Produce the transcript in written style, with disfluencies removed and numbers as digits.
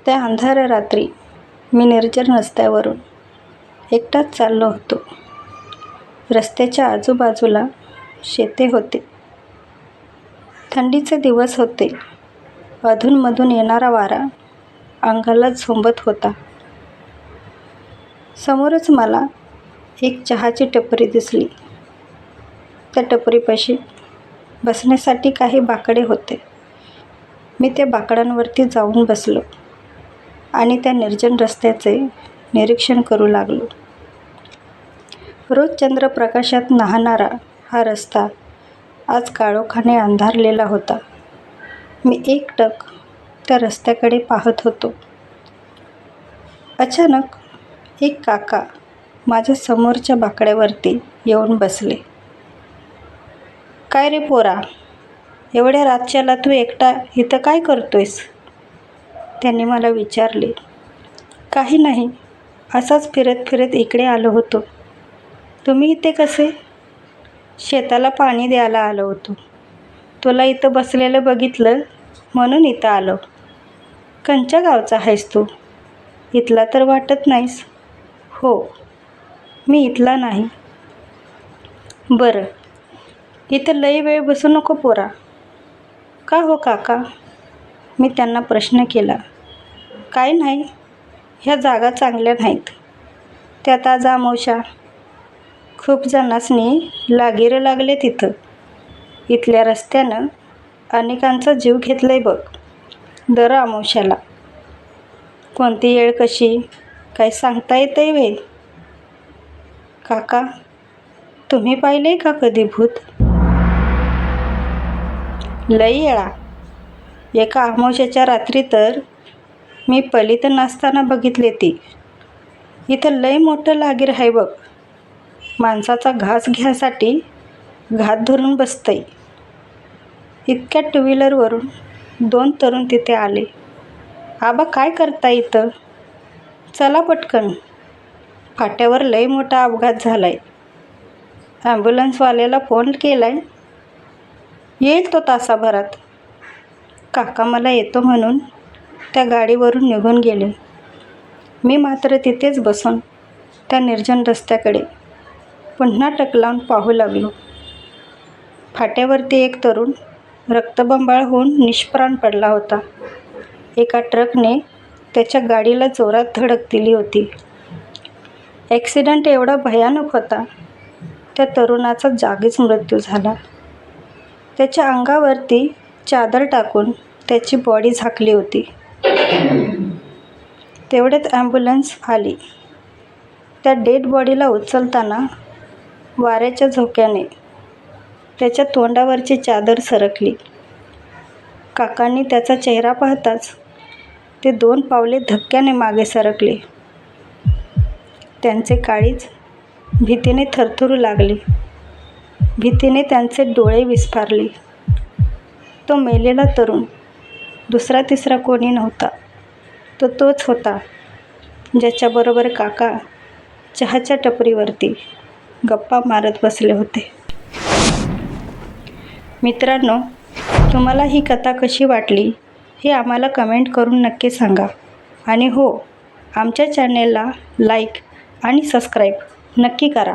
त्या अंधाऱ्या रात्री मी निर्जन रस्त्यावरून एकटाच चाललो होतो. रस्त्याच्या आजूबाजूला शेते होते. थंडीचे दिवस होते. अधूनमधून येणारा वारा अंगाला झोंबत होता. समोरच मला एक चहाची टपरी दिसली. त्या टपरीपाशी बसण्यासाठी काही बाकडे होते. मी त्या बाकडांवरती जाऊन बसलो आणि त्या निर्जन रस्त्याचे निरीक्षण करू लागलो. रोज चंद्रप्रकाशात न्हाणारा हा रस्ता आज काळोखाने अंधारलेला होता. मी एकटक त्या रस्त्याकडे पाहत होतो. अचानक एक काका माझ्या समोरच्या बाकड्यावरती येऊन बसले. "काय रे पोरा, एवढ्या रातच्याला तू एकटा इथं काय करतोयस?" त्यांनी मला विचारले. "काही नाही, असाच फिरत फिरत इकडे आलो होतो." "तुम्ही इथे कसे?" "शेताला पाणी द्यायला आलो होतो. तुला इथं बसलेलं बघितलं म्हणून इथं आलो." "कंच्या गावचा आहेस तू? इथला तर वाटत नाहीस." "हो, मी इथला नाही." "बरं, इथं लई वेळ बसू नको पोरा." "का हो काका?" मी त्यांना प्रश्न केला. "काय नाही, ह्या जागा चांगल्या नाहीत. त्यात आज अमावस्या. खूप जणांसनी लागीर लागले तिथं. इथल्या रस्त्यानं अनेकांचा जीव घेतलाय बघ दर अमावस्याला. कोणती येळ कशी काय सांगता येतंय व्हय?" "काका, तुम्ही पाहिलंय का कधी भूत?" "लई येळा. एका अमावस्याच्या रात्री तर मी पलीत नसताना बघितले ती. इथं लई मोठं लागीर आहे बघ. माणसाचा घास घ्यासाठी घात धरून बसतंय." इतक्यात टू व्हीलरवरून 2 तरुण तिथे आले. "आबा, काय करताय इथं? चला पटकन, फाट्यावर लई मोठा अपघात झालाय. ॲम्ब्युलन्सवाल्याला फोन केलाय, येईल तो तासाभरात." काका मला येतो म्हणून त्या गाडीवरून निघून गेले. मी मात्र तिथेच बसून त्या निर्जन रस्त्याकडे पुन्हा टक लावून पाहू लागलो. फाट्यावरती एक तरुण रक्तबंबाळ होऊन निष्प्राण पडला होता. एका ट्रकने त्याच्या गाडीला जोरात धडक दिली होती. ॲक्सिडेंट एवढा भयानक होता, त्या तरुणाचा जागीच मृत्यू झाला. त्याच्या अंगावरती चादर टाकून त्याची बॉडी झाकली होती. तेवढ्यात ॲम्ब्युलन्स आली. त्या डेड बॉडीला उचलताना वाऱ्याच्या झोक्याने त्याच्या तोंडावरची चादर सरकली. काकांनी त्याचा चेहरा पाहताच ते 2 पावले धक्क्याने मागे सरकले. त्यांचे काळीज भीतीने थरथरू लागले. भीतीने त्यांचे डोळे विस्फारले. तो मेलेला तरुण दुसरा तिसरा कोणी नव्हता. तो तोच होता ज्याच्याबरोबर काका चहाच्या टपरीवरती गप्पा मारत बसले होते. मित्रांनो, तुम्हाला ही कथा कशी वाटली हे आम्हाला कमेंट करून नक्की सांगा. आणि हो, आमच्या चॅनेलला लाईक आणि सबस्क्राईब नक्की करा.